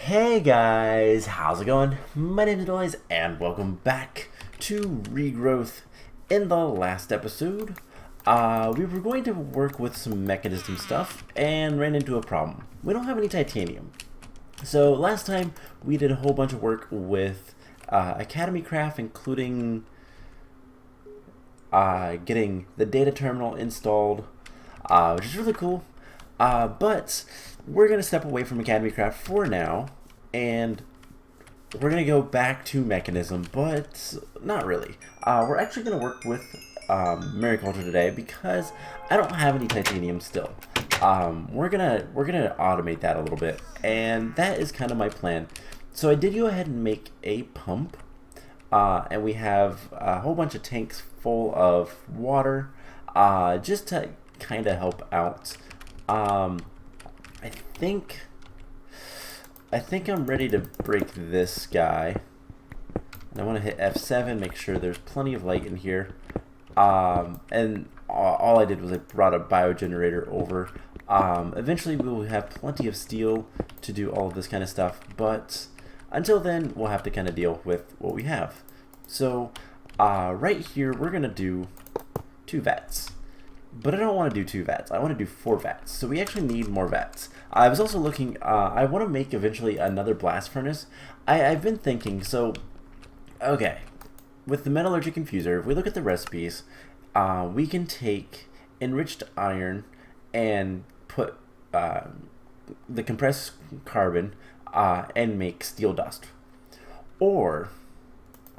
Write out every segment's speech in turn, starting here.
Hey guys, how's it going? My name is Elias and welcome back to Regrowth. In the last episode, we were going to work with some Mekanism stuff and ran into a problem. We don't have any titanium. So last time we did a whole bunch of work with Academy Craft, including getting the data terminal installed, which is really cool. But we're going to step away from Academy Craft for now, and we're going to go back to Mekanism, but not really. We're actually going to work with Mariculture today because I don't have any titanium still. We're gonna automate that a little bit, and that is kind of my plan. So I did go ahead and make a pump, and we have a whole bunch of tanks full of water, just to kind of help out. I think I'm ready to break this guy. And I want to hit F7, make sure there's plenty of light in here. And all I did was I brought a biogenerator over. Eventually we will have plenty of steel to do all of this kind of stuff, but until then we'll have to kind of deal with what we have. So right here we're gonna do 2 vats. But I don't want to do 2 vats. I want to do 4 vats. So we actually need more vats. I was also looking, I want to make eventually another blast furnace. I've been thinking, so, okay, with the Metallurgic Infuser, if we look at the recipes, we can take enriched iron and put the compressed carbon and make steel dust. Or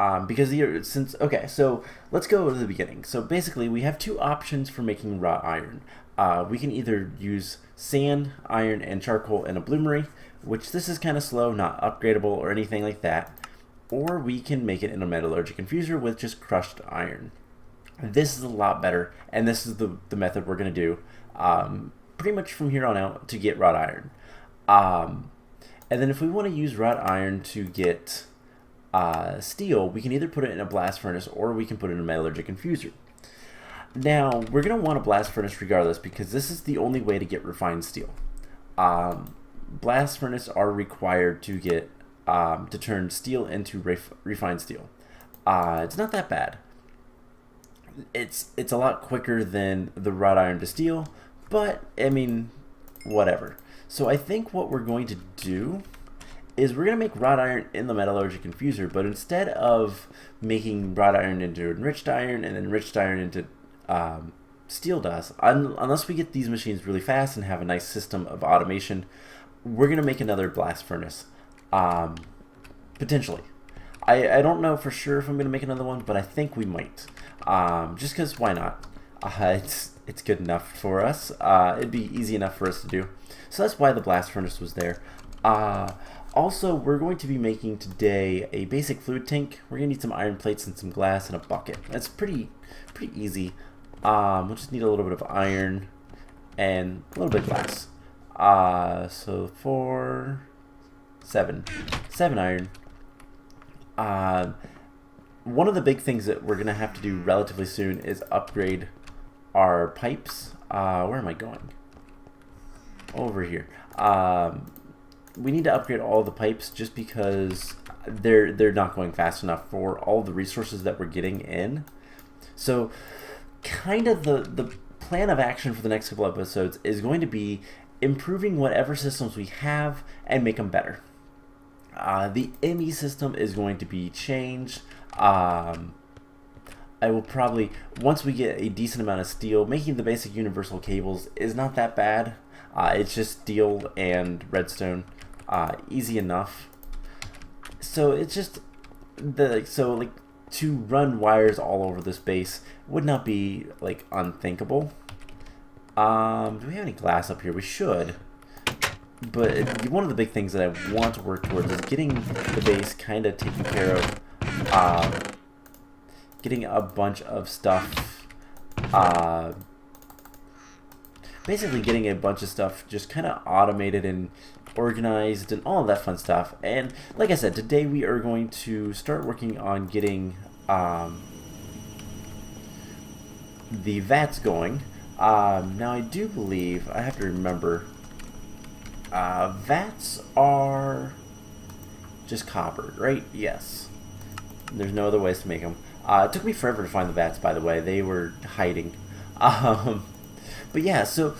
okay, so let's go to the beginning. So basically we have 2 options for making raw iron. We can either use sand, iron, and charcoal in a bloomery, which this is kind of slow, not upgradable or anything like that, or we can make it in a metallurgic infuser with just crushed iron. This is a lot better, and this is the method we're going to do pretty much from here on out to get wrought iron. And then if we want to use wrought iron to get steel, we can either put it in a blast furnace or we can put it in a metallurgic infuser. Now, we're going to want a blast furnace regardless because this is the only way to get refined steel. Blast furnace are required to get to turn steel into refined steel. It's not that bad. It's a lot quicker than the wrought iron to steel, but I mean, whatever. So I think what we're going to do is we're going to make wrought iron in the metallurgic infuser, but instead of making wrought iron into enriched iron and enriched iron into steel dust, unless we get these machines really fast and have a nice system of automation, we're going to make another blast furnace, potentially. I don't know for sure if I'm going to make another one, but I think we might, just because why not? It's good enough for us. It'd be easy enough for us to do. So that's why the blast furnace was there. Also, we're going to be making today a basic fluid tank. We're going to need some iron plates and some glass and a bucket. That's pretty easy. We'll just need a little bit of iron and a little bit of glass. So 7 iron. One of the big things that we're going to have to do relatively soon is upgrade our pipes. Where am I going? Over here. We need to upgrade all the pipes just because they're not going fast enough for all the resources that we're getting in. So kind of the plan of action for the next couple episodes is going to be improving whatever systems we have and make them better. The ME system is going to be changed. I will probably, once we get a decent amount of steel, making the basic universal cables is not that bad. It's just steel and redstone. Easy enough. So it's just like to run wires all over this base would not be like unthinkable. Do we have any glass up here? We should. But one of the big things that I want to work towards is getting the base kind of taken care of. Getting a bunch of stuff. Basically getting a bunch of stuff just kind of automated and organized and all of that fun stuff. And like I said, today we are going to start working on getting the vats going. Now I do believe, I have to remember, vats are just copper, right? Yes. There's no other ways to make them. It took me forever to find the vats, by the way. They were hiding. But yeah, so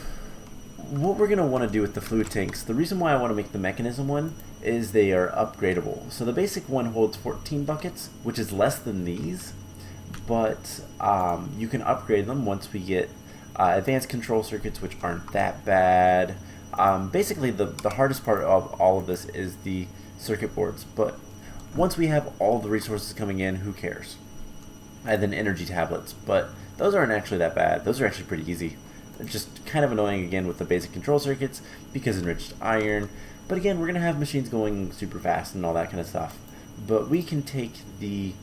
what we're going to want to do with the fluid tanks, the reason why I want to make the Mekanism one is they are upgradable. So the basic one holds 14 buckets, which is less than these, but you can upgrade them once we get advanced control circuits, which aren't that bad. Basically, the hardest part of all of this is the circuit boards, but once we have all the resources coming in, who cares? And then energy tablets, but those aren't actually that bad. Those are actually pretty easy. It's just kind of annoying again with the basic control circuits because enriched iron. But again, we're going to have machines going super fast and all that kind of stuff. But we can take the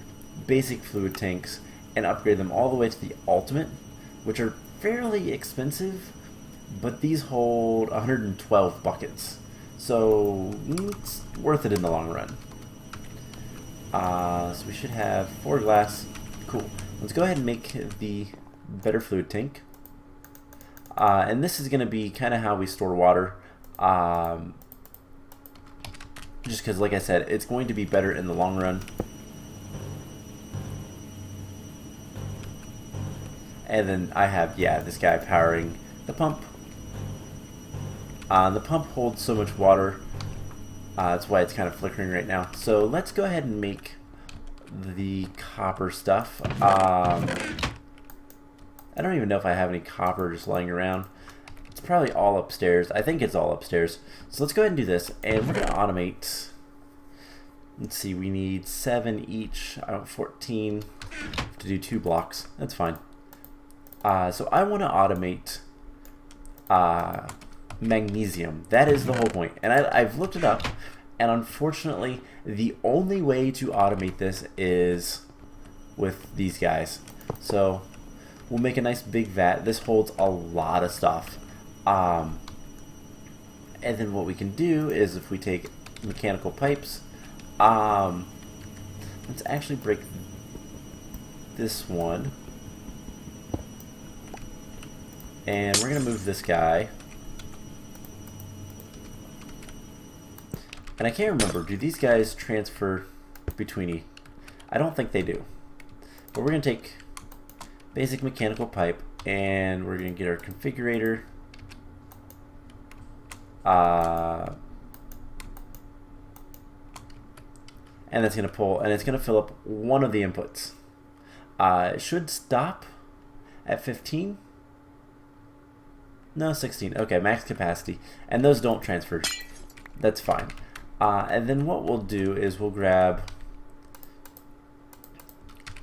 basic fluid tanks and upgrade them all the way to the ultimate, which are fairly expensive, but these hold 112 buckets. So it's worth it in the long run. So we should have 4 glass. Cool. Let's go ahead and make the better fluid tank. And this is going to be kind of how we store water. Just because, like I said, it's going to be better in the long run. And then I have, yeah, this guy powering the pump. The pump holds so much water. That's why it's kind of flickering right now. So let's go ahead and make the copper stuff. I don't even know if I have any copper just lying around. It's probably all upstairs. I think it's all upstairs. So let's go ahead and do this. And we're going to automate. Let's see, we need 7 each. I want 14 to do 2 blocks. That's fine. So I want to automate magnesium. That is the whole point. And I've looked it up. And unfortunately, the only way to automate this is with these guys. So we'll make a nice big vat. This holds a lot of stuff. And then what we can do is if we take mechanical pipes, let's actually break this one. And we're going to move this guy. And I can't remember, do these guys transfer between I don't think they do. But we're going to take basic mechanical pipe and we're going to get our configurator. And that's going to pull, and it's going to fill up one of the inputs. It should stop at 15. No, 16. Okay, max capacity. And those don't transfer. That's fine. And then what we'll do is we'll grab,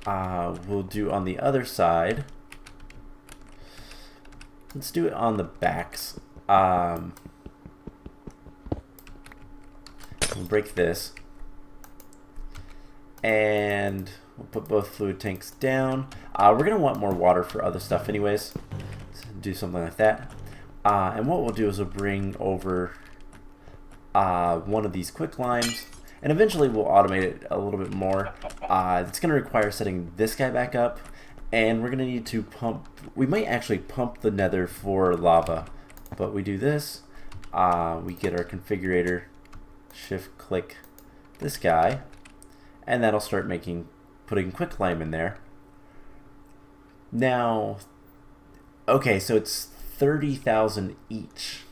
we'll do on the other side. Let's do it on the backs. We'll break this. And we'll put both fluid tanks down. We're going to want more water for other stuff anyways. So do something like that. And what we'll do is we'll bring over one of these quick limes. And eventually we'll automate it a little bit more. It's going to require setting this guy back up. And we're going to need to pump. We might actually pump the nether for lava. But we do this. We get our configurator. Shift click this guy. And that'll start putting quicklime in there. Now, okay, so it's 30,000 each.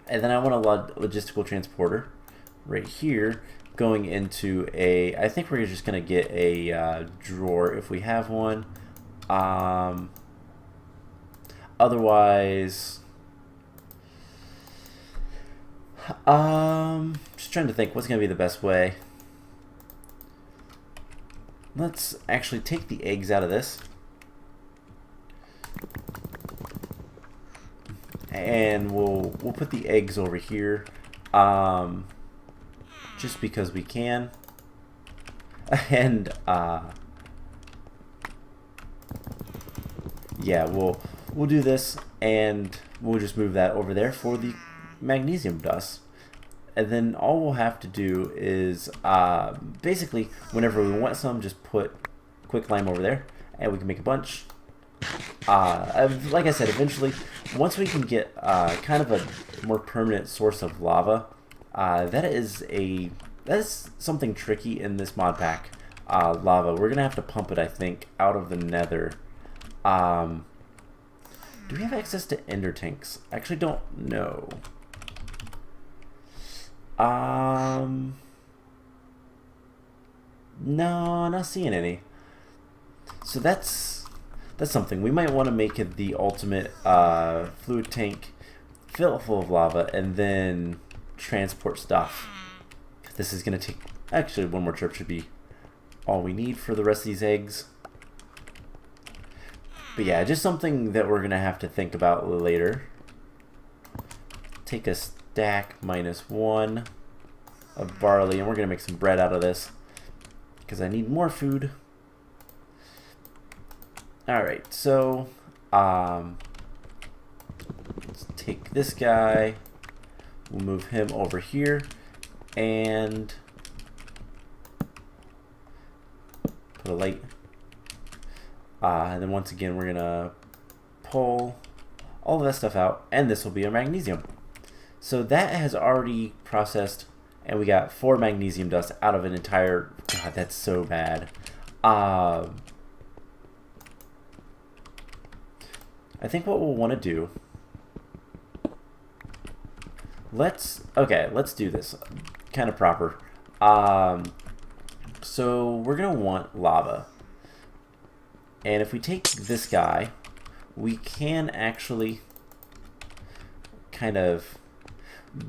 And then I want a logistical transporter right here going into a, I think we're just going to get a drawer if we have one. Otherwise, just trying to think what's going to be the best way. Let's actually take the eggs out of this. And we'll put the eggs over here. Just because we can. And yeah, we'll do this and we'll just move that over there for the magnesium dust. And then all we'll have to do is basically whenever we want some, just put quicklime over there and we can make a bunch. Like I said, eventually once we can get kind of a more permanent source of lava, that is a that's something tricky in this mod pack. Lava. We're gonna have to pump it, I think, out of the nether. Do we have access to ender tanks? I actually don't know. No, not seeing any. So that's something. We might want to make it the ultimate fluid tank, fill it full of lava, and then transport stuff. This is going to take... Actually, one more trip should be all we need for the rest of these eggs. But yeah, just something that we're going to have to think about later. Take a stack -1 of barley, and we're going to make some bread out of this, because I need more food. Alright, so let's take this guy. We'll move him over here. And put a light. And then once again, we're going to pull all of that stuff out. And this will be our magnesium. So that has already processed. And we got 4 magnesium dust out of an entire... God, that's so bad. I think what we'll want to do... Let's do this kind of proper. So we're going to want lava. And if we take this guy, we can actually kind of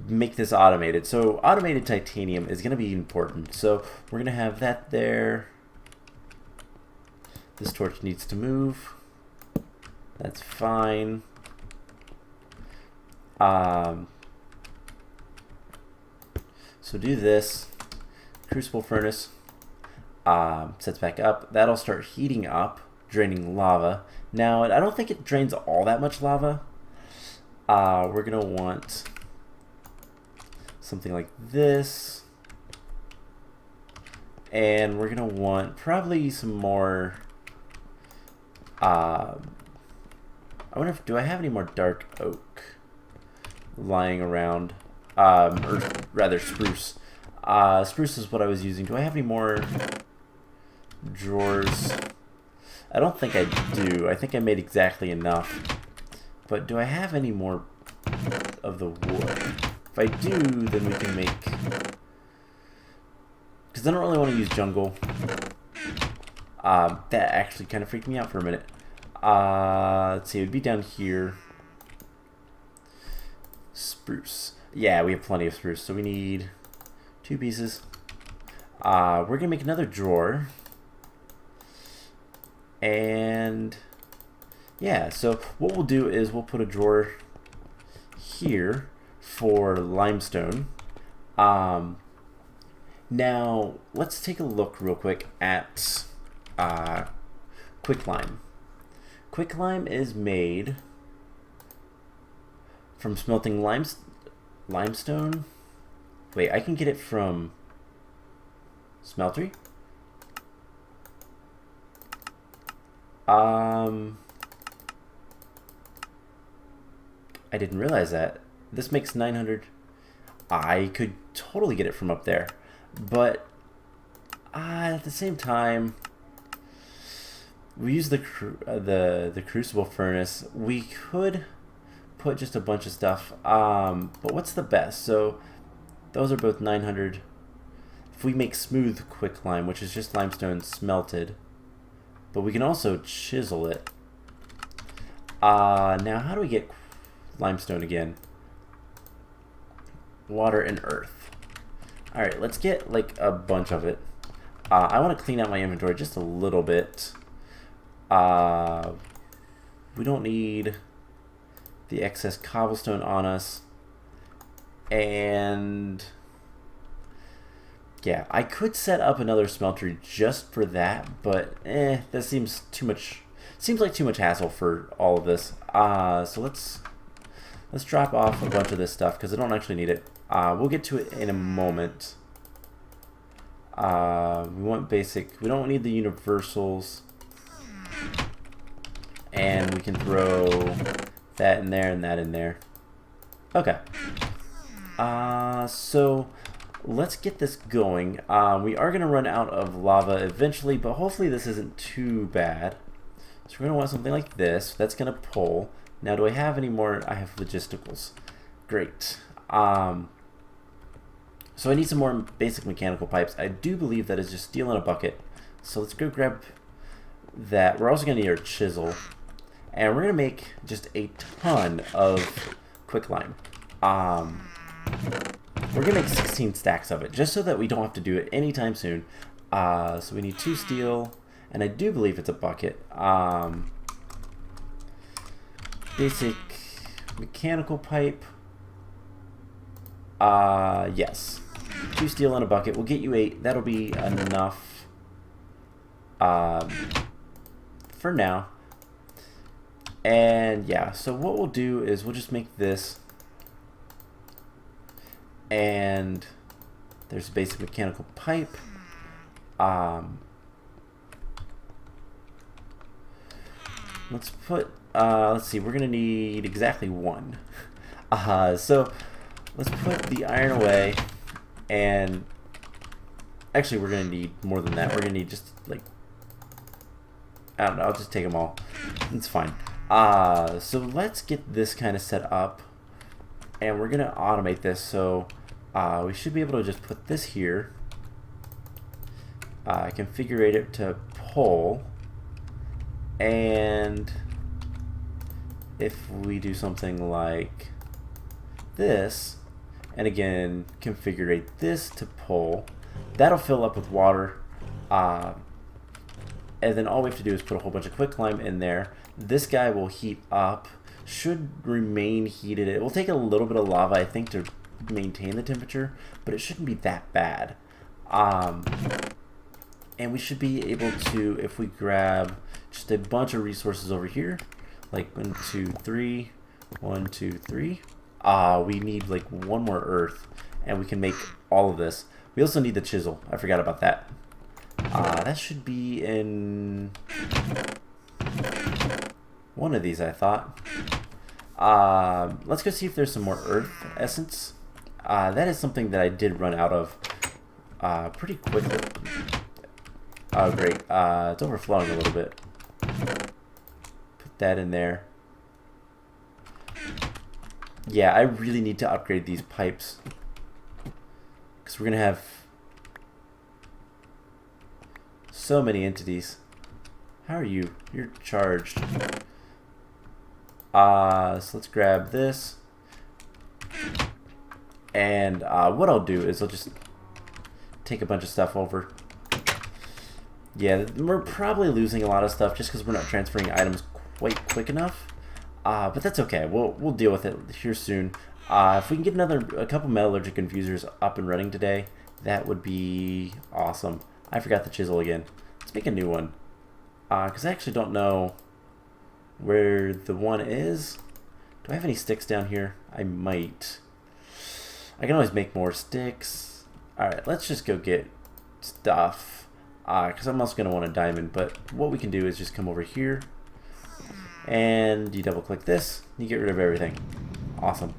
make this automated. So automated titanium is going to be important. So we're going to have that there. This torch needs to move. That's fine. So do this. Crucible furnace sets back up. That'll start heating up, draining lava. Now, I don't think it drains all that much lava. We're going to want something like this. And we're going to want probably some more... I wonder if... Do I have any more dark oak lying around? Or rather spruce. Spruce is what I was using. Do I have any more drawers? I don't think I do. I think I made exactly enough. But do I have any more of the wood? If I do, then we can make... Because I don't really want to use jungle. That actually kind of freaked me out for a minute. Let's see, it would be down here. Spruce. Yeah, we have plenty of spruce, so we need 2 pieces. We're going to make another drawer. And yeah, so what we'll do is we'll put a drawer here for limestone. Now, let's take a look real quick at quicklime. Quicklime is made from smelting limestone. Wait, I can get it from smeltery? I didn't realize that. This makes 900. I could totally get it from up there. But at the same time, we use the crucible furnace. We could put just a bunch of stuff. But what's the best? So those are both 900. If we make smooth quicklime, which is just limestone smelted, but we can also chisel it. Now, how do we get limestone again? Water and earth. Alright, let's get like a bunch of it. I want to clean out my inventory just a little bit. We don't need the excess cobblestone on us. And yeah, I could set up another smeltery just for that, but that seems too much. Seems like too much hassle for all of this. So let's drop off a bunch of this stuff because I don't actually need it. We'll get to it in a moment. We want basic. We don't need the universals, and we can throw that in there and that in there. Okay. So let's get this going. We are going to run out of lava eventually, but hopefully this isn't too bad. So we're going to want something like this. That's going to pull. Now, do I have any more? I have logisticals. Great. So I need some more basic mechanical pipes. I do believe that is just steel in a bucket. So let's go grab that. We're also going to need our chisel. And we're going to make just a ton of quicklime. We're going to make 16 stacks of it, just so that we don't have to do it anytime soon. So we need 2 steel, and I do believe it's a bucket. Basic mechanical pipe. Yes. 2 steel in a bucket. We'll get you 8. That'll be enough for now. And yeah, so what we'll do is we'll just make this. And there's a basic mechanical pipe. Let's put, let's see, we're going to need exactly 1. So let's put the iron away. And actually, we're going to need more than that. We're going to need just like, I don't know, I'll just take them all. It's fine. So let's get this kind of set up. And we're going to automate this. So we should be able to just put this here. Configure it to pull. And if we do something like this, and again, configure this to pull, that'll fill up with water. And then all we have to do is put a whole bunch of quicklime in there. This guy will heat up, should remain heated. It will take a little bit of lava, I think, to maintain the temperature, but it shouldn't be that bad. And we should be able to, if we grab just a bunch of resources over here, like 1, 2, 3, 1, 2, 3. We need like 1 more earth, and we can make all of this. We also need the chisel. I forgot about that. That should be in one of these, I thought. Let's go see if there's some more earth essence. That is something that I did run out of pretty quickly. Oh, great. It's overflowing a little bit. Put that in there. Yeah, I really need to upgrade these pipes. Because we're going to have so many entities. How are you? You're charged. So let's grab this. And what I'll do is I'll just take a bunch of stuff over. Yeah, we're probably losing a lot of stuff just because we're not transferring items quite quick enough. But that's okay. We'll deal with it here soon. If we can get a couple metallurgic infusers up and running today, that would be awesome. I forgot the chisel again. Let's make a new one. Because I actually don't know where the one is. Do I have any sticks down here? I might. I can always make more sticks. Alright, let's just go get stuff. Because I'm also going to want a diamond. But what we can do is just come over here. And you double click this. You get rid of everything. Awesome.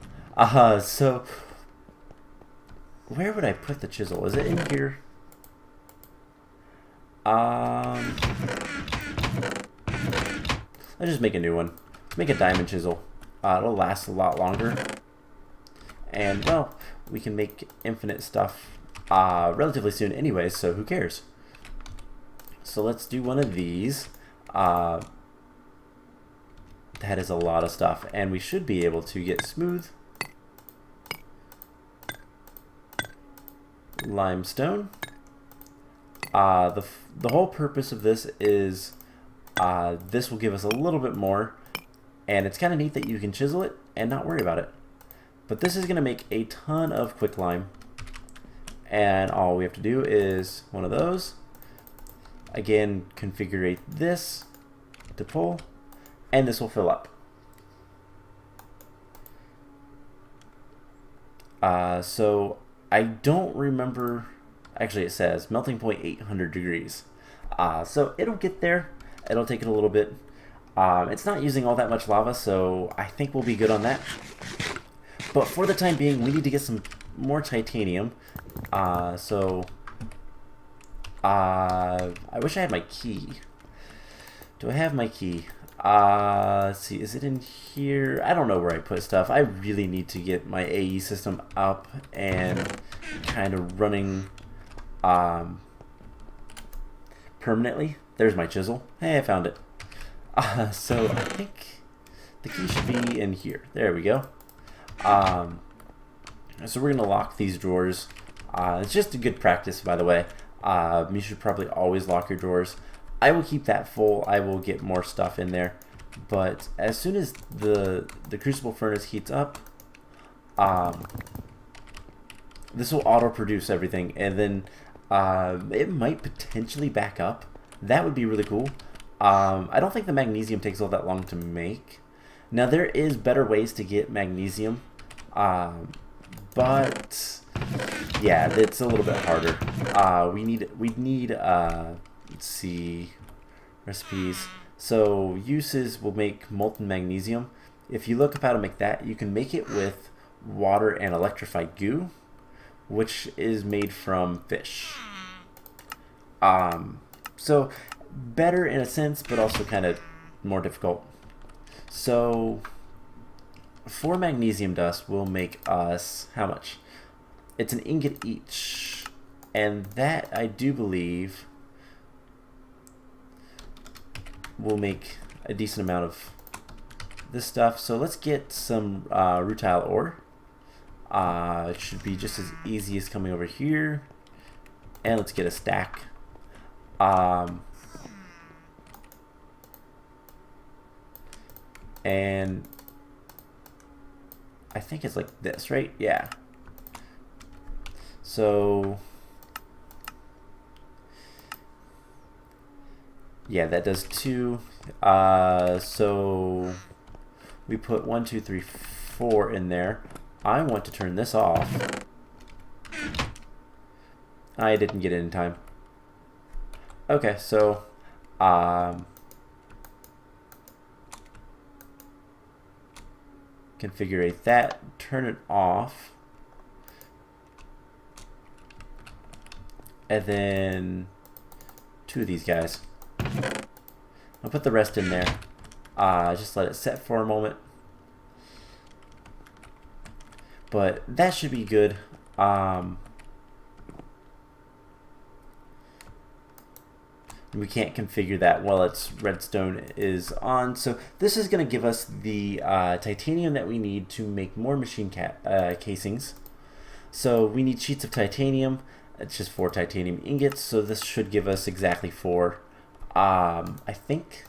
So where would I put the chisel? Is it in here? Let's just make a new one. Let's make a diamond chisel. It'll last a lot longer. And, well, we can make infinite stuff relatively soon anyways, so who cares? So let's do one of these. That is a lot of stuff, and we should be able to get smooth limestone. The whole purpose of this is this will give us a little bit more, and it's kind of neat that you can chisel it and not worry about it. But this is going to make a ton of quicklime, and all we have to do is one of those. Again, configure this to pull, and this will fill up. So I don't remember, actually it says melting point 800 degrees. So it'll get there. It'll take it a little bit. It's not using all that much lava, so I think we'll be good on that. But for the time being, we need to get some more titanium. I wish I had my key. Do I have my key? Let's see, is it in here? I don't know where I put stuff. I really need to get my AE system up and kind of running permanently. There's my chisel. Hey, I found it. So I think the key should be in here. There we go. So we're going to lock these drawers. It's just a good practice, by the way. You should probably always lock your drawers. I will keep that full. I will get more stuff in there. But as soon as the crucible furnace heats up, this will auto-produce everything. And then it might potentially back up. That would be really cool. I don't think the magnesium takes all that long to make. Now, there is better ways to get magnesium. But yeah, it's a little bit harder. We need let's see, recipes. So uses will make molten magnesium. If you look up how to make that, you can make it with water and electrified goo, which is made from fish. So better in a sense, but also kind of more difficult. So 4 magnesium dust will make us how much? It's an ingot each, and that I do believe will make a decent amount of this stuff. So let's get some rutile ore. It should be just as easy as coming over here, and let's get a stack. And I think it's like this, right? Yeah. So yeah, that does 2. So we put 1, 2, 3, 4 in there. I want to turn this off. I didn't get it in time. Okay, so configure that, turn it off, and then 2 of these guys. I'll put the rest in there. Just let it set for a moment. But that should be good. We can't configure that while its redstone is on. So this is going to give us the titanium that we need to make more machine casings. So we need sheets of titanium. It's just 4 titanium ingots. So this should give us exactly 4. I think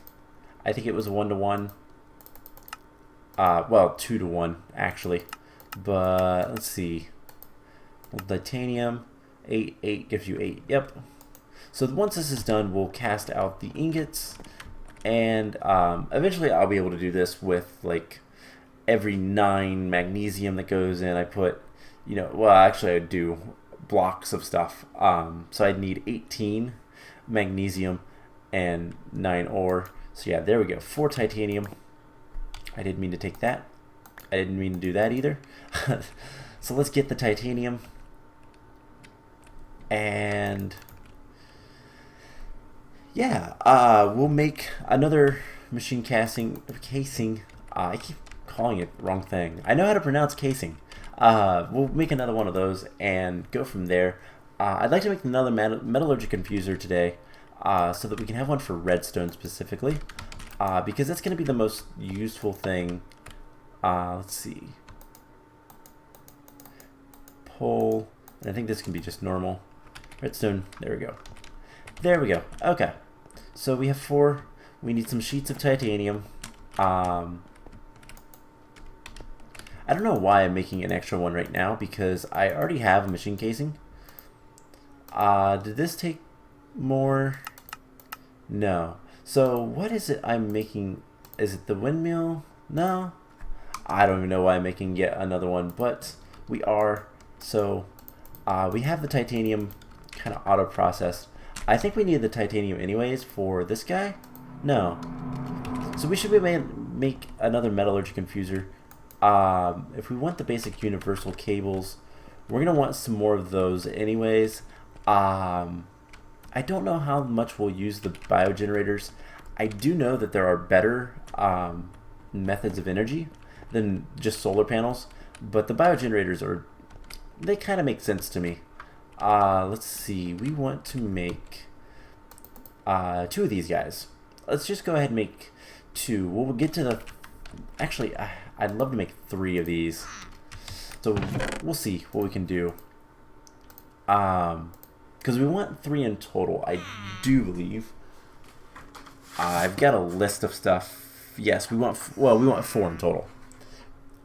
it was 1-to-1. Well, 2-to-1 actually. But let's see. Well, titanium 8 gives you 8. Yep. So once this is done, we'll cast out the ingots, and eventually I'll be able to do this with like every 9 magnesium that goes in. I put, well, actually I would do blocks of stuff. So I'd need 18 magnesium and 9 ore. So yeah, there we go. 4 titanium. I didn't mean to take that. I didn't mean to do that either. So let's get the titanium, and yeah, we'll make another machine casing. I keep calling it the wrong thing. I know how to pronounce casing. We'll make another one of those and go from there. I'd like to make another metallurgic infuser today, so that we can have one for redstone specifically, because that's going to be the most useful thing. Let's see. Pull. And I think this can be just normal redstone. There we go. There we go. Okay. So we have 4. We need some sheets of titanium. I don't know why I'm making an extra one right now, because I already have a machine casing. Did this take more? No. So what is it I'm making? Is it the windmill? No. I don't even know why I'm making yet another one, but we are. So we have the titanium kind of auto-processed. I think we need the titanium anyways for this guy. No. So we should make another metallurgic infuser. If we want the basic universal cables, We're going to want some more of those anyways. I don't know how much we'll use the biogenerators. I do know that there are better methods of energy than just solar panels, but the biogenerators they kind of make sense to me. Let's see, we want to make 2 of these guys. Let's just go ahead and make 2. We'll get to the... Actually, I'd love to make 3 of these. So we'll see what we can do. Because we want 3 in total, I do believe. I've got a list of stuff. Yes, we want 4 in total.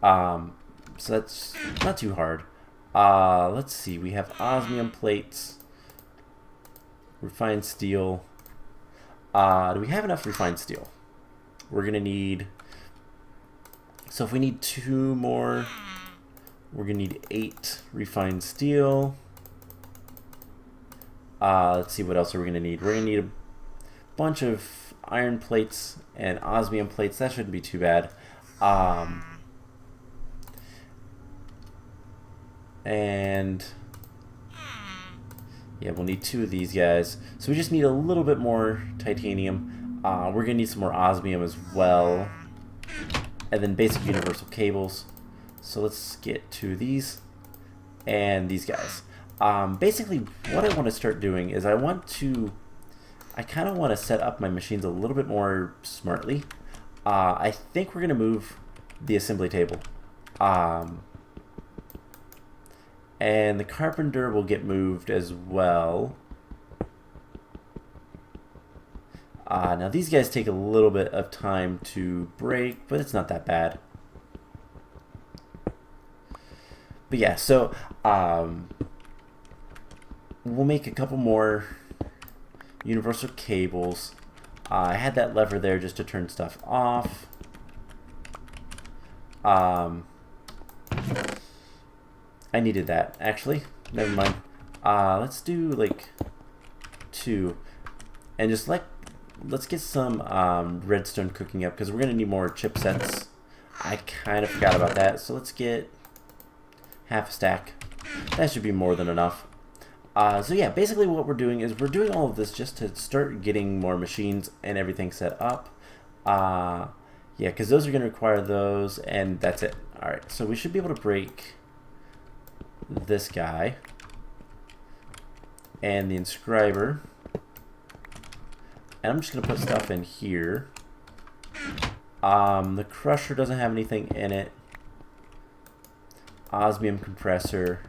So that's not too hard. Let's see, we have osmium plates, refined steel. Do we have enough refined steel? We're gonna need, so if we need 2 more, we're gonna need 8 refined steel. Let's see, what else are we gonna need? We're gonna need a bunch of iron plates and osmium plates. That shouldn't be too bad. And yeah, we'll need 2 of these guys. So we just need a little bit more titanium. We're gonna need some more osmium as well, and then basic universal cables. So let's get 2 of these and these guys. Basically, what I want to start doing is I kind of want to set up my machines a little bit more smartly. I think we're gonna move the assembly table. And the carpenter will get moved as well. Now these guys take a little bit of time to break, but it's not that bad. But yeah, so we'll make a couple more universal cables. I had that lever there just to turn stuff off. I needed that, actually. Never mind. Let's do like 2, and just let's get some redstone cooking up, because we're gonna need more chipsets. I kind of forgot about that, so let's get half a stack. That should be more than enough. So yeah, basically what we're doing is we're doing all of this just to start getting more machines and everything set up. Yeah, because those are gonna require those, and that's it. All right, so we should be able to break this guy and the inscriber, and I'm just gonna put stuff in here. The crusher doesn't have anything in it. Osmium compressor,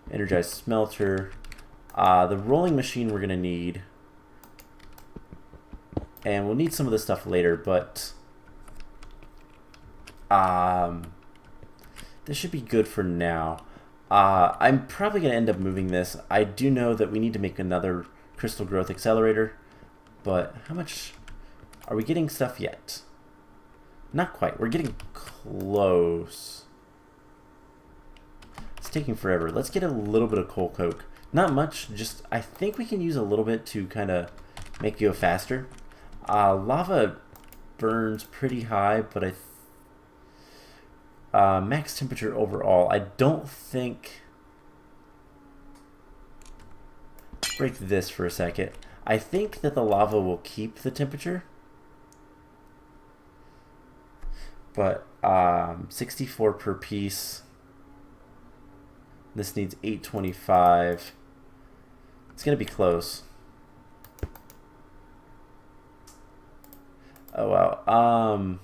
energized smelter, the rolling machine we're gonna need, and we'll need some of this stuff later, but this should be good for now. I'm probably going to end up moving this. I do know that we need to make another crystal growth accelerator, but how much are we getting stuff yet? Not quite. We're getting close. It's taking forever. Let's get a little bit of coal coke. Not much, just I think we can use a little bit to kind of make you go faster. Lava burns pretty high, but max temperature overall, I don't think... Break this for a second. I think that the lava will keep the temperature, but 64 per piece. This needs 825. It's gonna be close. Oh wow.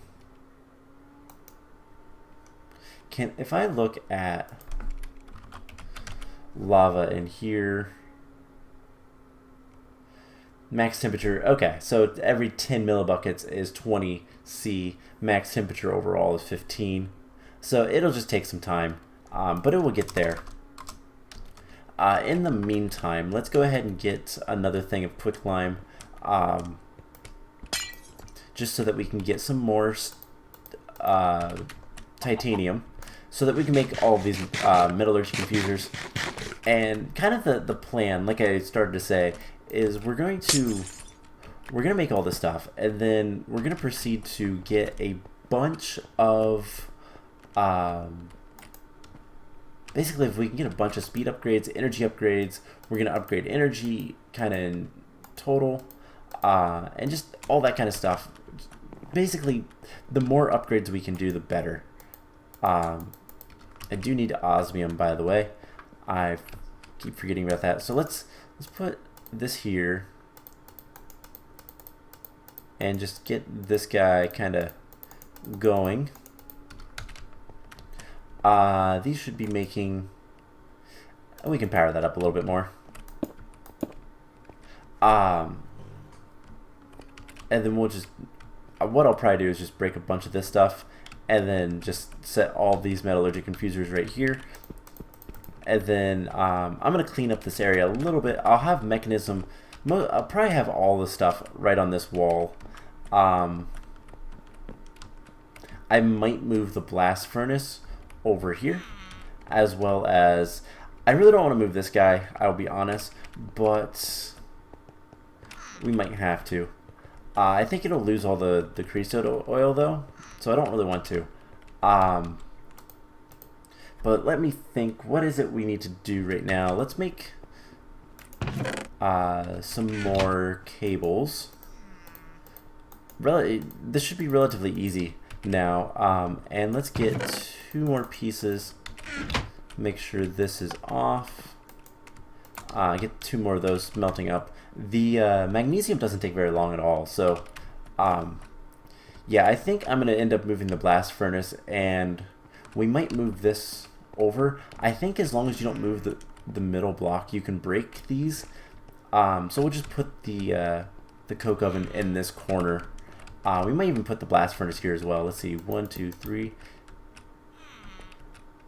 If I look at lava in here, max temperature, okay, so every 10 millibuckets is 20 C, max temperature overall is 15, so it'll just take some time, but it will get there. In the meantime, let's go ahead and get another thing of quicklime, just so that we can get some more titanium, so that we can make all of these metallurgic infusers. And kind of the plan, like I started to say, is we're gonna make all this stuff, and then we're gonna proceed to get a bunch of basically, if we can get a bunch of speed upgrades, energy upgrades, we're going to upgrade energy kind of in total, and just all that kind of stuff. Basically, the more upgrades we can do, the better. I do need osmium, by the way. I keep forgetting about that. So let's put this here and just get this guy kind of going. These should be making... we can power that up a little bit more. And then we'll just... what I'll probably do is just break a bunch of this stuff and then just set all these metallurgic infusers right here. And then I'm going to clean up this area a little bit. I'll have Mekanism... I'll probably have all the stuff right on this wall. I might move the blast furnace over here, as well as... I really don't want to move this guy, I'll be honest, but we might have to. I think it'll lose all the creosote oil, though, so I don't really want to. But let me think, what is it we need to do right now? Let's make some more cables. This should be relatively easy now. And let's get 2 more pieces. Make sure this is off. Get 2 more of those melting up. The magnesium doesn't take very long at all, so yeah, I think I'm going to end up moving the blast furnace, and we might move this over. I think as long as you don't move the middle block, you can break these. So we'll just put the coke oven in this corner. We might even put the blast furnace here as well. Let's see, 1, 2, 3.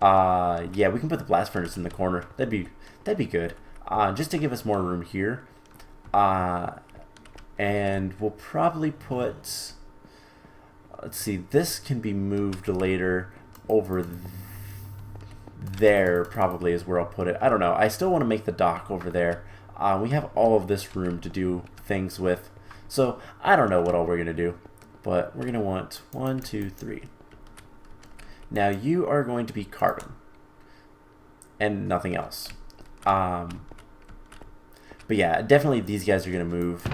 Yeah, we can put the blast furnace in the corner. That'd be good. Just to give us more room here. And we'll probably put... let's see, this can be moved later over there, probably is where I'll put it. I don't know. I still want to make the dock over there. We have all of this room to do things with. So I don't know what all we're going to do. But we're going to want 1, 2, 3. Now you are going to be carbon. And nothing else. But yeah, definitely these guys are going to move.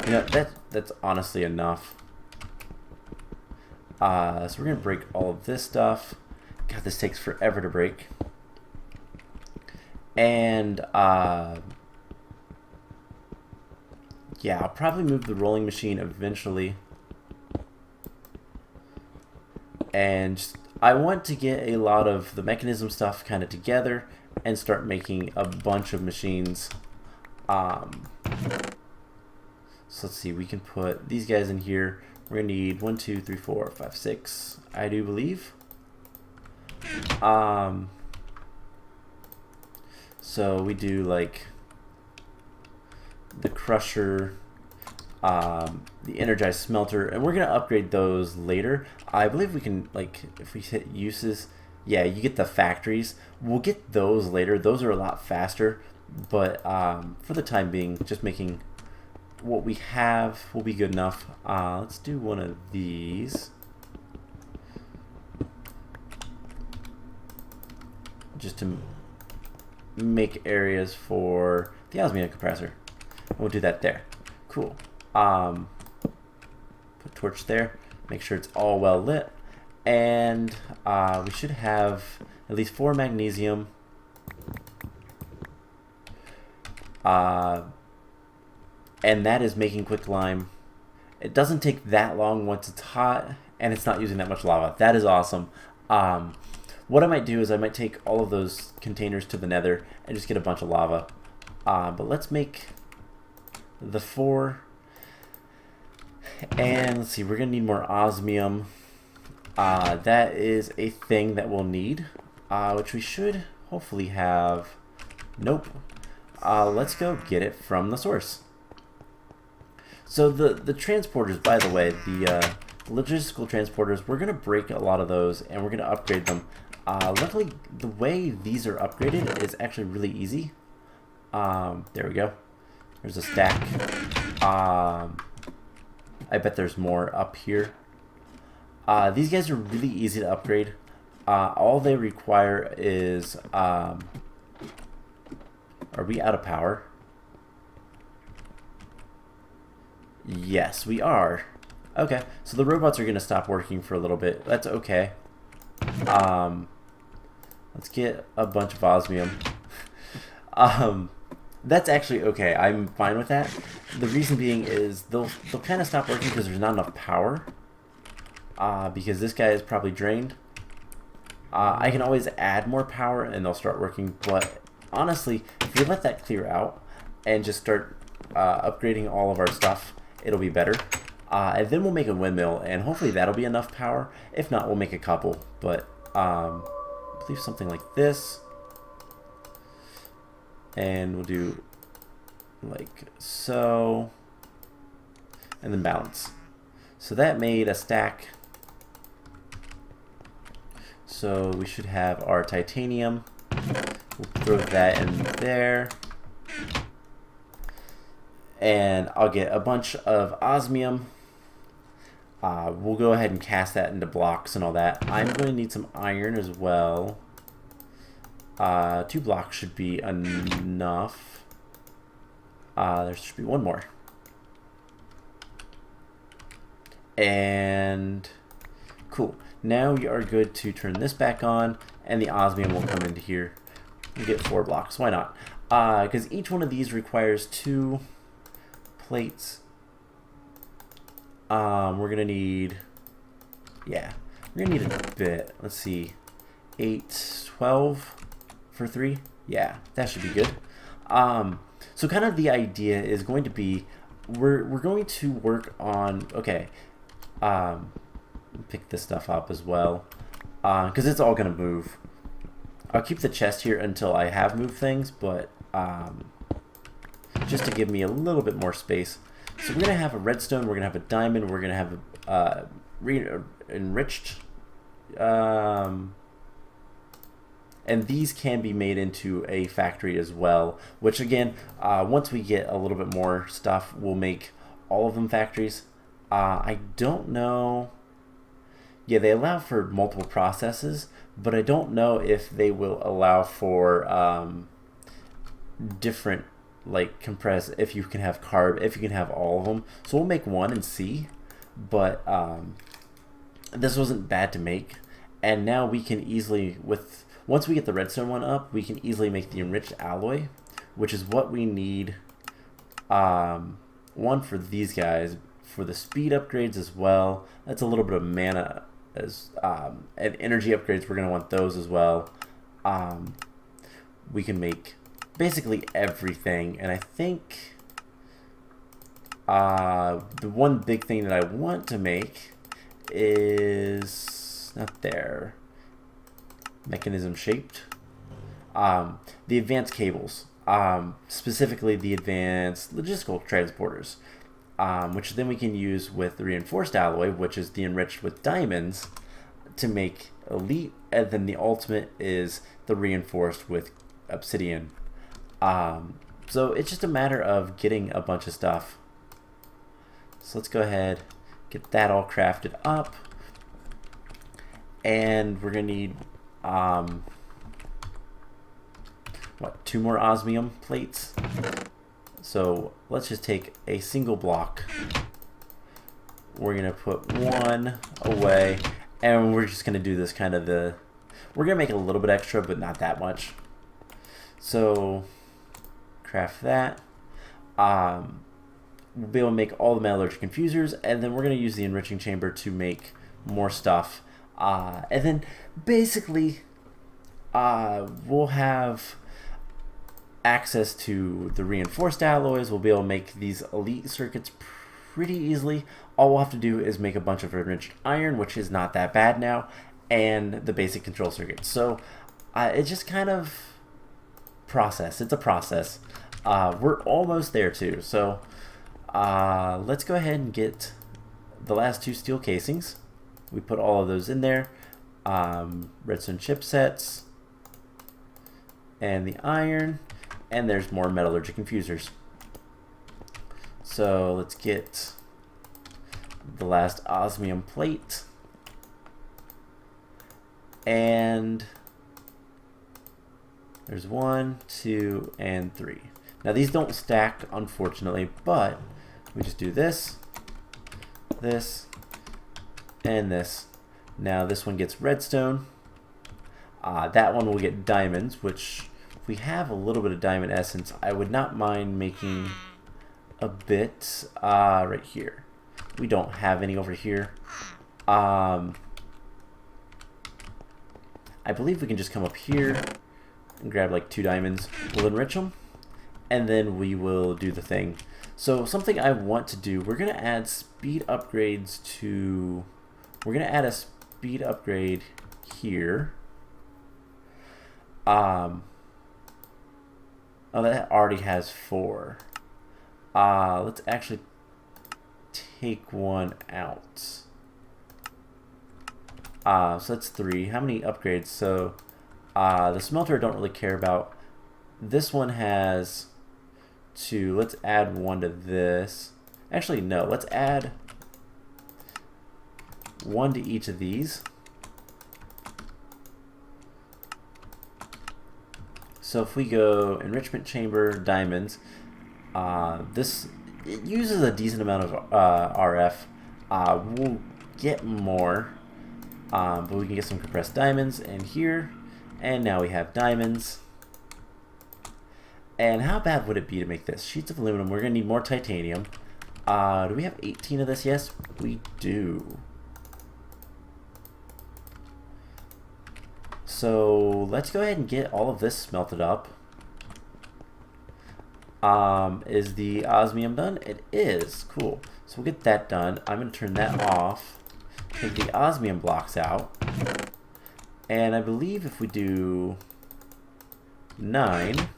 You know, that's honestly enough. So we're going to break all of this stuff. God, this takes forever to break. And, yeah, I'll probably move the rolling machine eventually. And I want to get a lot of the Mekanism stuff kind of together and start making a bunch of machines. So let's see, we can put these guys in here. We're going to need 1, 2, 3, 4, 5, 6, I do believe. So we do like the crusher, the energized smelter, and we're going to upgrade those later. I believe we can, like, if we hit uses, yeah, you get the factories. We'll get those later. Those are a lot faster, but for the time being, just making what we have will be good enough. Let's do one of these. Just to make areas for the osmium compressor. We'll do that there. Cool. Put torch there. Make sure it's all well lit. And we should have at least 4 magnesium. And that is making quicklime. It doesn't take that long once it's hot, and it's not using that much lava. That is awesome. What I might do is I might take all of those containers to the nether and just get a bunch of lava. But let's make the 4. And let's see, we're going to need more osmium. That is a thing that we'll need, which we should hopefully have. Nope. Let's go get it from the source. So the transporters, by the way, the logistical transporters, we're going to break a lot of those and we're going to upgrade them. Luckily, the way these are upgraded is actually really easy. There we go. There's a stack. I bet there's more up here. These guys are really easy to upgrade. All they require is, are we out of power? Yes, we are. Okay, so the robots are going to stop working for a little bit. That's okay. Let's get a bunch of osmium. That's actually okay. I'm fine with that. The reason being is they'll kind of stop working because there's not enough power. Because this guy is probably drained. I can always add more power and they'll start working. But honestly, if we let that clear out and just start upgrading all of our stuff, it'll be better. And then we'll make a windmill, and hopefully that'll be enough power. If not, we'll make a couple. But I believe something like this. And we'll do like so. And then balance. So that made a stack. So we should have our titanium. We'll throw that in there. And I'll get a bunch of osmium. We'll go ahead and cast that into blocks and all that. I'm going to need some iron as well. 2 blocks should be enough. There should be one more. And cool. Now we are good to turn this back on, and the osmium will come into here. We'll get 4 blocks. Why not? Because each one of these requires 2 plates. We're gonna need, yeah, we're gonna need a bit. Let's see, 8, 12 for 3. Yeah, that should be good. So kind of the idea is going to be, we're going to work on, okay, pick this stuff up as well, because it's all gonna move. I'll keep the chest here until I have moved things, but just to give me a little bit more space. So we're going to have a redstone, we're going to have a diamond, we're going to have a enriched, and these can be made into a factory as well, which again, once we get a little bit more stuff, we'll make all of them factories. I don't know, yeah, they allow for multiple processes, but I don't know if they will allow for different, like compress, if you can have carb, if you can have all of them. So we'll make one and see, but this wasn't bad to make. And now we can easily, once we get the redstone one up, we can easily make the enriched alloy, which is what we need. One for these guys, for the speed upgrades as well. That's a little bit of mana as and energy upgrades. We're gonna want those as well. We can make basically everything, and I think the one big thing that I want to make is not there. Mechanism shaped. The advanced cables, specifically the advanced logistical transporters, which then we can use with the reinforced alloy, which is the enriched with diamonds, to make elite, and then the ultimate is the reinforced with obsidian. So it's just a matter of getting a bunch of stuff. So let's go ahead, get that all crafted up. And we're going to need, what, 2 more osmium plates? So let's just take a single block. We're going to put 1 away. And we're just going to do this kind of we're going to make a little bit extra, but not that much. So craft that. We'll be able to make all the metallurgic infusers, and then we're going to use the enriching chamber to make more stuff. And then basically we'll have access to the reinforced alloys. We'll be able to make these elite circuits pretty easily. All we'll have to do is make a bunch of enriched iron, which is not that bad now, and the basic control circuits. So it's just kind of process. It's a process. We're almost there too. So let's go ahead and get the last 2 steel casings. We put all of those in there. Redstone chipsets and the iron, and there's more metallurgic infusers. So let's get the last osmium plate. And there's 1, 2, and 3. Now these don't stack, unfortunately, but we just do this, this, and this. Now this one gets redstone. That one will get diamonds, which if we have a little bit of diamond essence, I would not mind making a bit right here. We don't have any over here. I believe we can just come up here and grab like 2 diamonds. We'll enrich them, and then we will do the thing. So something I want to do, we're going to add speed upgrades to... We're going to add a speed upgrade here. Oh, that already has 4. Let's actually take one out. So that's 3. How many upgrades? So the smelter I don't really care about. This one has 2. Let's add 1 to this. Actually, no. Let's add 1 to each of these. So if we go enrichment chamber, diamonds, this it uses a decent amount of RF. We'll get more, but we can get some compressed diamonds in here, and now we have diamonds. And how bad would it be to make this? Sheets of aluminum. We're going to need more titanium. Do we have 18 of this? Yes, we do. So let's go ahead and get all of this smelted up. Is the osmium done? It is. Cool. So we'll get that done. I'm going to turn that off. Take the osmium blocks out. And I believe if we do 9,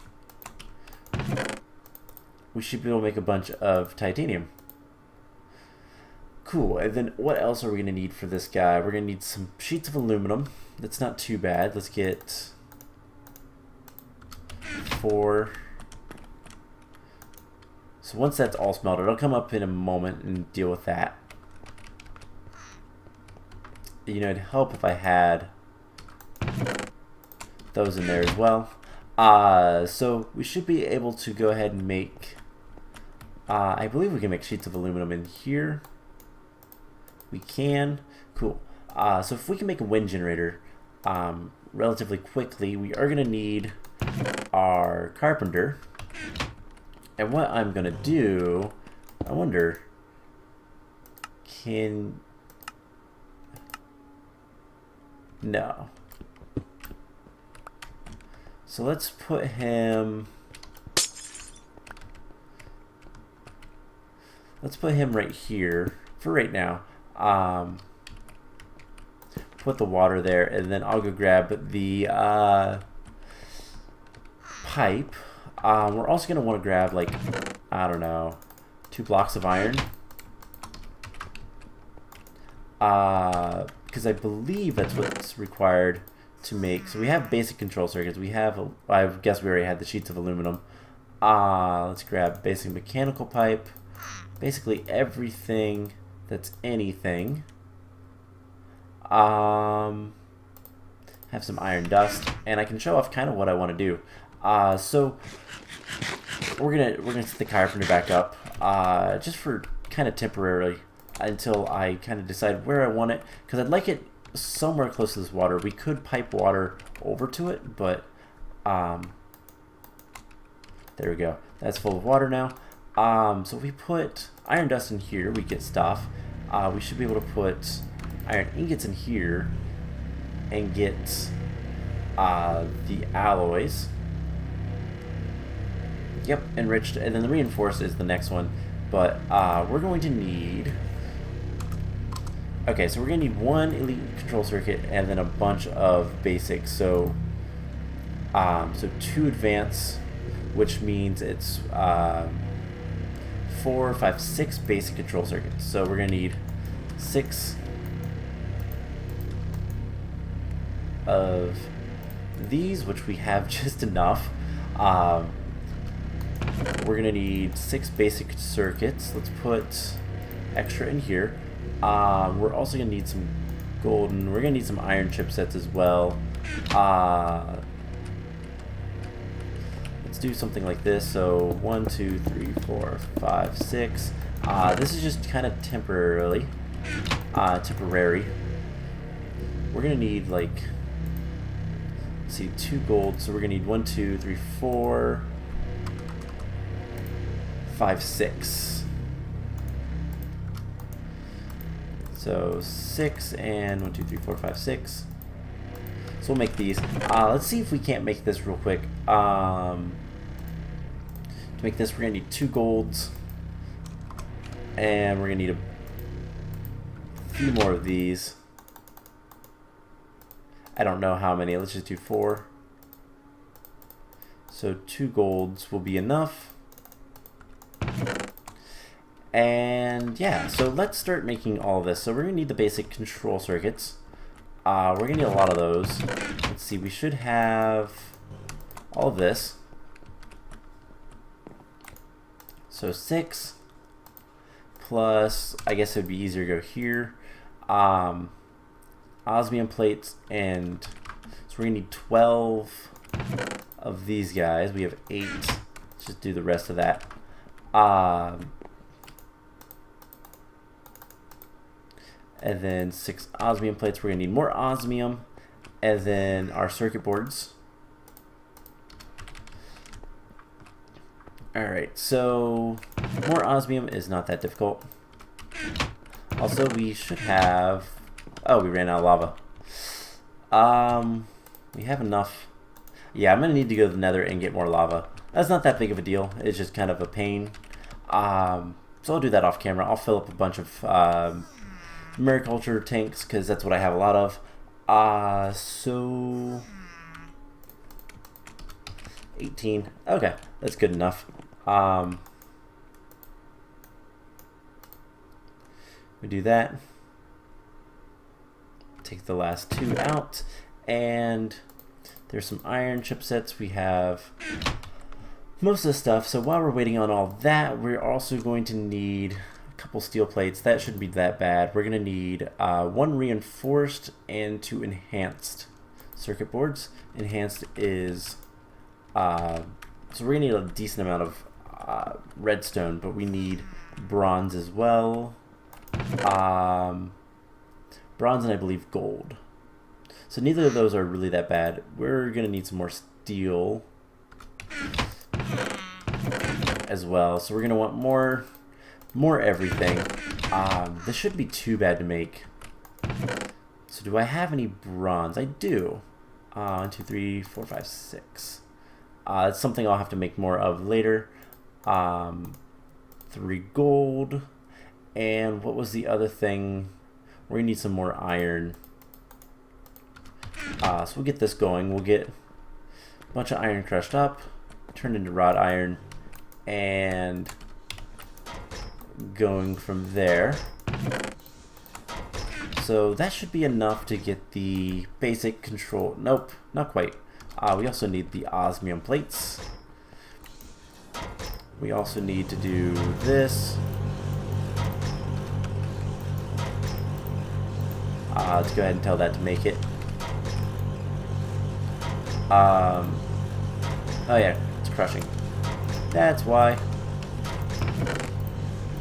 we should be able to make a bunch of titanium. Cool. And then what else are we going to need for this guy? We're going to need some sheets of aluminum. That's not too bad. Let's get 4. So once that's all smelted, I'll come up in a moment and deal with that. You know, it'd help if I had those in there as well. So we should be able to go ahead and make, I believe we can make sheets of aluminum in here. We can. Cool. So if we can make a wind generator relatively quickly, we are going to need our carpenter. And what I'm going to do, I wonder, no. So let's put him, right here for right now. Put the water there, and then I'll go grab the pipe. We're also going to want to grab, like, I don't know, 2 blocks of iron. Because I believe that's what's required to make. So we have basic control circuits. We have, I guess we already had the sheets of aluminum. Let's grab basic mechanical pipe. Basically everything that's anything. Have some iron dust, and I can show off kind of what I want to do. So we're gonna set the carpenter back up, just for kind of temporarily until I kind of decide where I want it, because I'd like it somewhere close to this water. We could pipe water over to it, but there we go. That's full of water now. So if we put iron dust in here, we get stuff. We should be able to put iron ingots in here and get the alloys. Yep, enriched, and then the reinforced is the next one. But we're going to need... Okay, so we're going to need 1 elite control circuit and then a bunch of basics. So, 2 advanced, which means it's 4, 5, 6 basic control circuits. So we're going to need 6 of these, which we have just enough. We're going to need 6 basic circuits. Let's put extra in here. We're also going to need some golden. We're gonna need some iron chipsets as well. Let's do something like this. So 1, 2, 3, 4, 5, 6. This is just kind of temporary. We're gonna need like, let's see, 2 gold. So we're gonna need 1, 2, 3, 4, 5, 6. So 6 and 1, 2, 3, 4, 5, 6. So we'll make these. Let's see if we can't make this real quick. To make this, we're gonna need 2 golds, and we're gonna need a few more of these. I don't know how many. Let's just do 4. So 2 golds will be enough. And yeah, so let's start making all of this. So we're gonna need the basic control circuits. We're gonna need a lot of those. Let's see, we should have all of this. So 6 plus, I guess it would be easier to go here. Osmium plates, and so we're gonna need 12 of these guys. We have 8. Let's just do the rest of that. And then 6 osmium plates. We're gonna need more osmium, and then our circuit boards. Alright, so more osmium is not that difficult. Also, we should have, oh, we ran out of lava. We have enough. Yeah, I'm gonna need to go to the nether and get more lava. That's not that big of a deal. It's just kind of a pain. So I'll do that off camera. I'll fill up a bunch of mariculture tanks, because that's what I have a lot of. So 18. Okay, that's good enough. We do that. Take the last 2 out, and there's some iron chipsets. We have most of the stuff. So while we're waiting on all that, we're also going to need a couple steel plates. That shouldn't be that bad. We're going to need 1 reinforced and 2 enhanced circuit boards. Enhanced is so we're going to need a decent amount of redstone, but we need bronze as well. Bronze and I believe gold. So neither of those are really that bad. We're going to need some more steel as well. So we're going to want more everything. This shouldn't be too bad to make. So do I have any bronze? I do. 1, 2, 3, 4, 5, 6. It's something I'll have to make more of later. 3 gold. And what was the other thing? We're going to need some more iron. So we'll get this going. We'll get a bunch of iron crushed up, turned into wrought iron, and going from there. So that should be enough to get the basic control. Nope, not quite. We also need the osmium plates. We also need to do this. Let's go ahead and tell that to make it. Oh yeah, it's crushing. That's why.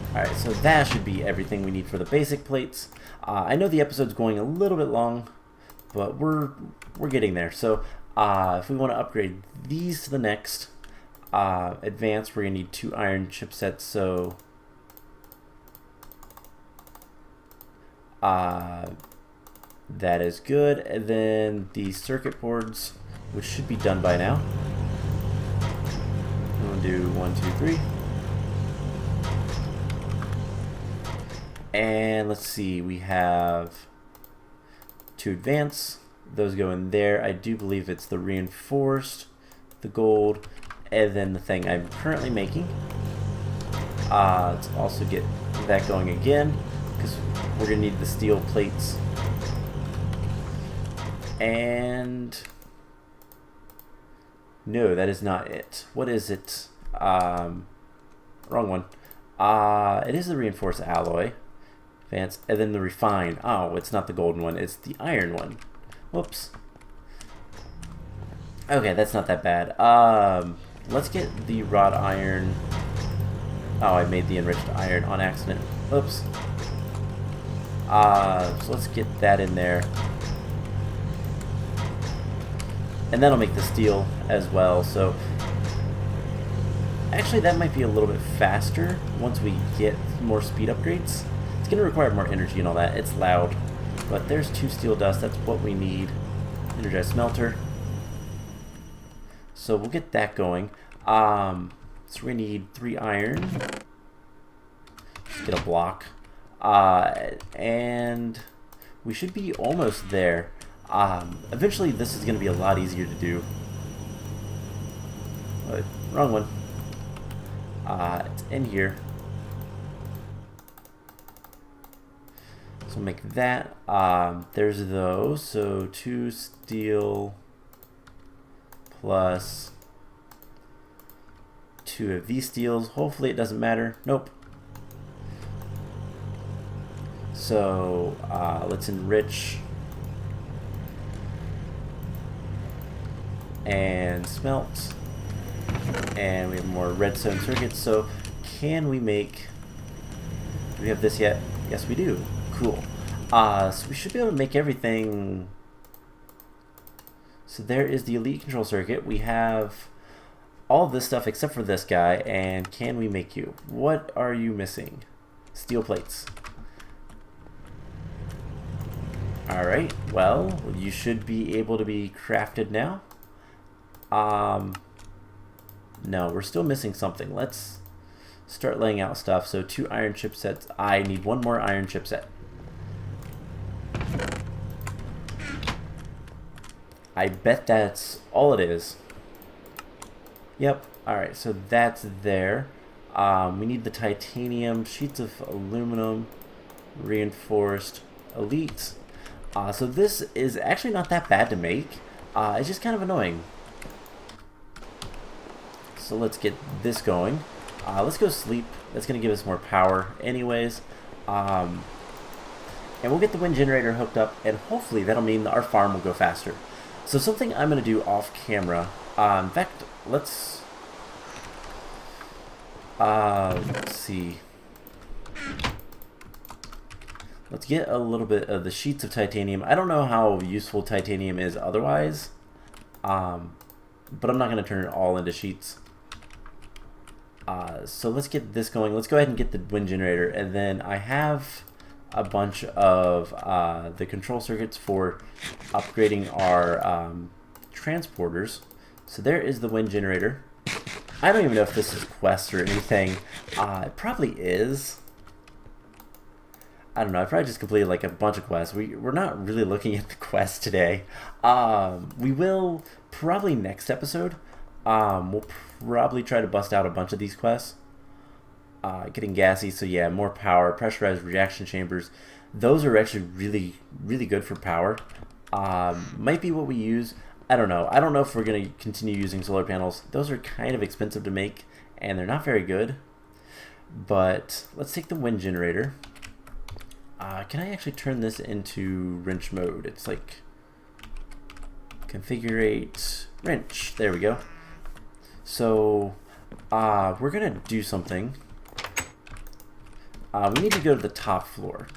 Alright, so that should be everything we need for the basic plates. I know the episode's going a little bit long, but we're getting there. So if we want to upgrade these to the next advanced, we're going to need 2 iron chipsets. So that is good. And then the circuit boards, which should be done by now. I'm going to do 1, 2, 3. And let's see, we have 2 advanced. Those go in there. I do believe it's the reinforced, the gold, and then the thing I'm currently making. Let's also get that going again, because we're going to need the steel plates. And no, that is not it. What is it? Wrong one. It is the reinforced alloy. Advanced, and then the refine. Oh, it's not the golden one, it's the iron one. Whoops. Okay, that's not that bad. Let's get the wrought iron. Oh, I made the enriched iron on accident. Oops. So let's get that in there. And that'll make the steel as well, so actually that might be a little bit faster once we get more speed upgrades. It's going to require more energy and all that. It's loud. But there's 2 steel dust. That's what we need. Energized smelter. So we'll get that going. So we need 3 iron. Just get a block. And we should be almost there. Eventually this is going to be a lot easier to do. But, wrong one. It's in here. So make that. There's those. So 2 steel plus 2 of these steels. Hopefully it doesn't matter. Nope. So let's enrich and smelt. And we have more redstone circuits. So can we make... Do we have this yet? Yes, we do. Cool. So we should be able to make everything. So there is the elite control circuit. We have all this stuff except for this guy. And can we make you? What are you missing? Steel plates. Alright, well, you should be able to be crafted now. No, we're still missing something. Let's start laying out stuff. So 2 iron chipsets. I need 1 more iron chipset. I bet that's all it is. Yep. Alright, so that's there. We need the titanium, sheets of aluminum, reinforced, elite. So this is actually not that bad to make. It's just kind of annoying. So let's get this going. Let's go sleep. That's going to give us more power anyways. And we'll get the wind generator hooked up, and hopefully that'll mean that our farm will go faster. So something I'm going to do off camera. In fact, let's see. Let's get a little bit of the sheets of titanium. I don't know how useful titanium is otherwise, but I'm not going to turn it all into sheets. So let's get this going. Let's go ahead and get the wind generator, and then I have a bunch of the control circuits for upgrading our transporters. So there is the wind generator. I don't even know if this is quest or anything. It probably is. I don't know. I probably just completed like a bunch of quests. We're not really looking at the quest today. We will probably next episode. We'll probably try to bust out a bunch of these quests. Getting gassy, so yeah, more power, pressurized reaction chambers. Those are actually really, really good for power. Might be what we use. I don't know. I don't know if we're going to continue using solar panels. Those are kind of expensive to make, and they're not very good. But let's take the wind generator. Can I actually turn this into wrench mode? It's like configurate wrench. There we go. So we're going to do something. We need to go to the top floor.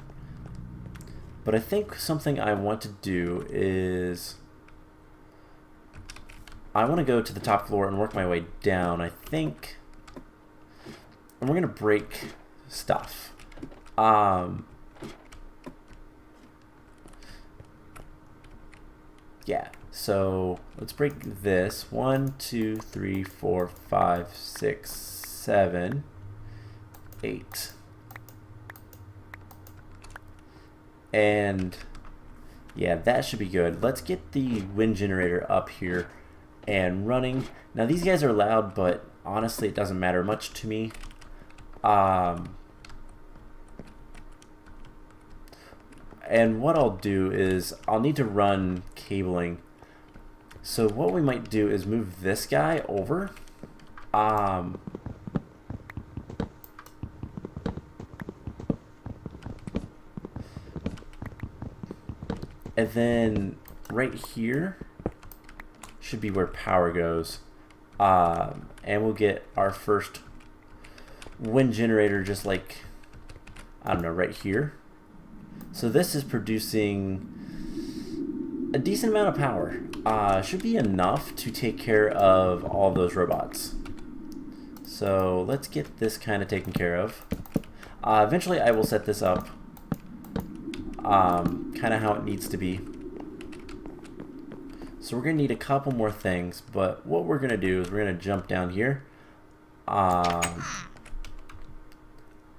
But I think something I want to do is I want to go to the top floor and work my way down, I think. And we're going to break stuff. Yeah, so let's break this. 1, 2, 3, 4, 5, 6, 7, 8. And yeah, that should be good. Let's get the wind generator up here and running. Now these guys are loud, but honestly it doesn't matter much to me. And what I'll do is I'll need to run cabling. So what we might do is move this guy over. And then right here should be where power goes. And we'll get our first wind generator just like, I don't know, right here. So this is producing a decent amount of power. Should be enough to take care of all those robots. So let's get this kind of taken care of. Eventually I will set this up kind of how it needs to be. So we're going to need a couple more things, but what we're going to do is we're going to jump down here. I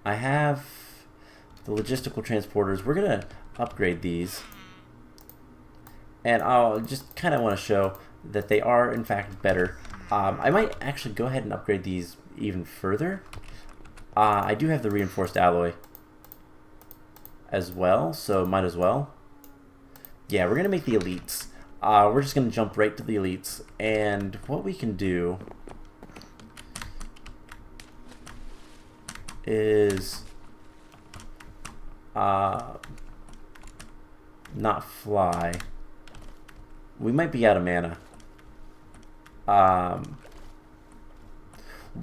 have the logistical transporters. We're going to upgrade these. And I'll just kind of want to show that they are in fact better. I might actually go ahead and upgrade these even further. I do have the reinforced alloy as well, so might as well. Yeah, we're going to make the elites. We're just going to jump right to the elites, and what we can do is not fly. We might be out of mana.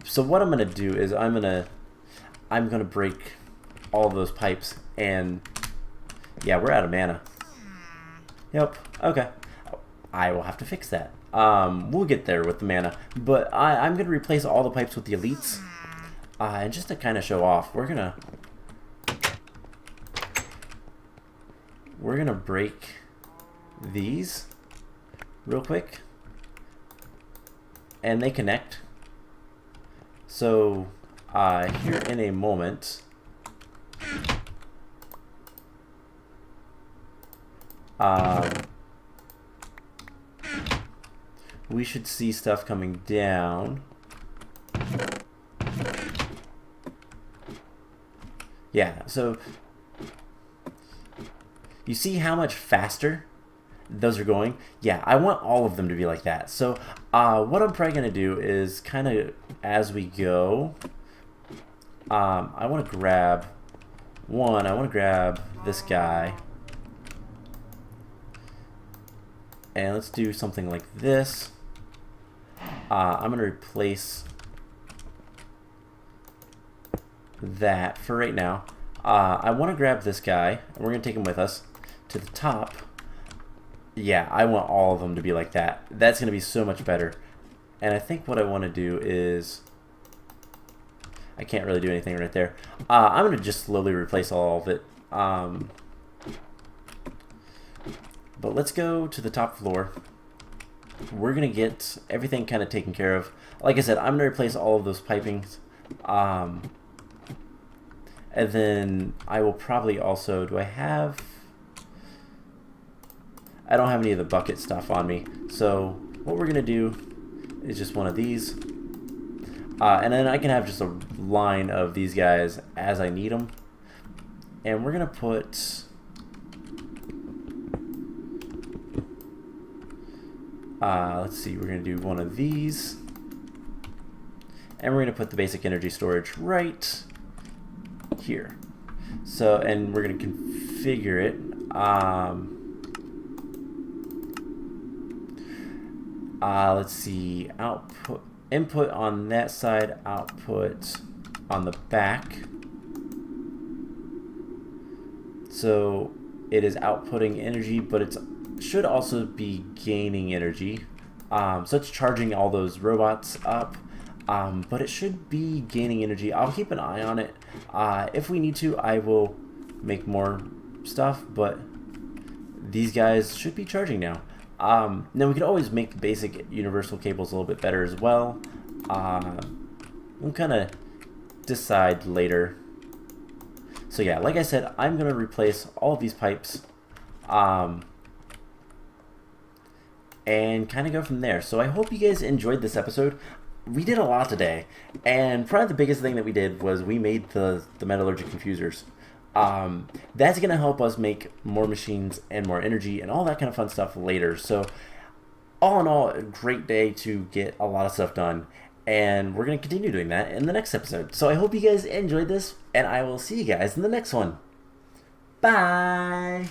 So what I'm going to do is I'm going to break all those pipes, and yeah, we're out of mana. Yep, okay. I will have to fix that. We'll get there with the mana, but I'm going to replace all the pipes with the elites. And just to kind of show off, we're gonna break these real quick, and they connect. So here in a moment, we should see stuff coming down. Yeah, so you see how much faster those are going? Yeah, I want all of them to be like that. So what I'm probably going to do is kind of as we go, I want to grab one. I want to grab this guy. And let's do something like this. I'm going to replace that for right now. I want to grab this guy, and we're going to take him with us to the top. Yeah, I want all of them to be like that. That's going to be so much better. And I think what I want to do is... I can't really do anything right there. I'm going to just slowly replace all of it. But let's go to the top floor. We're going to get everything kind of taken care of. Like I said, I'm going to replace all of those pipings. And then I will probably also... Do I have... I don't have any of the bucket stuff on me. So what we're going to do is just one of these. And then I can have just a line of these guys as I need them. And we're going to put... let's see, we're going to do one of these. And we're going to put the basic energy storage right here. So, and we're going to configure it. Let's see, output, input on that side, output on the back. So it is outputting energy, but it should also be gaining energy. So it's charging all those robots up, but it should be gaining energy. I'll keep an eye on it. If we need to, I will make more stuff, but these guys should be charging now. Now we could always make the basic universal cables a little bit better as well. We'll kind of decide later. So yeah, like I said, I'm going to replace all of these pipes and kind of go from there. So I hope you guys enjoyed this episode. We did a lot today, and probably the biggest thing that we did was we made the Metallurgic Infusers. That's going to help us make more machines and more energy and all that kind of fun stuff later. So all in all, a great day to get a lot of stuff done, and we're going to continue doing that in the next episode. So I hope you guys enjoyed this, and I will see you guys in the next one. Bye!